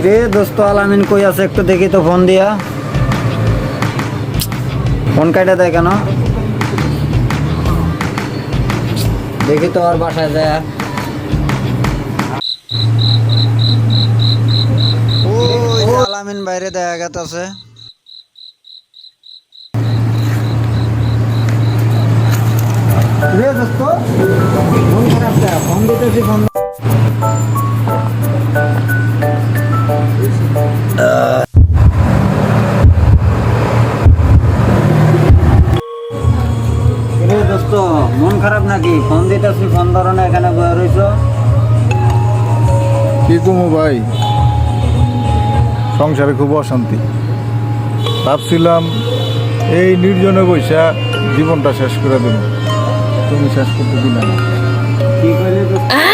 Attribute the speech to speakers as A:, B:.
A: রে দোস্ত আলামিন কই আছে একটু দেখি তো ফোন দিয়া। ফোন কাটা দেয় কেন? দেখি তো আর বাসায় যায়। ওই যে আলামিন বাইরে দেখা গেছে। রে দোস্ত ফোন খারাপ কে? ফোন দিতেছি ফোন। রে দোস্ত মন খারাপ নাকি? ফোন দিতেছি ফোন ধরো না, এখানে বয়ে রইছো।
B: কি কমু ভাই, সংসারে খুব অশান্তি। ভাবছিলাম এই নির্জনে বৈশা জীবনটা শেষ করে দেব, তুমি শেষ করতে দিলে না।
A: কি কইলি দোস্ত?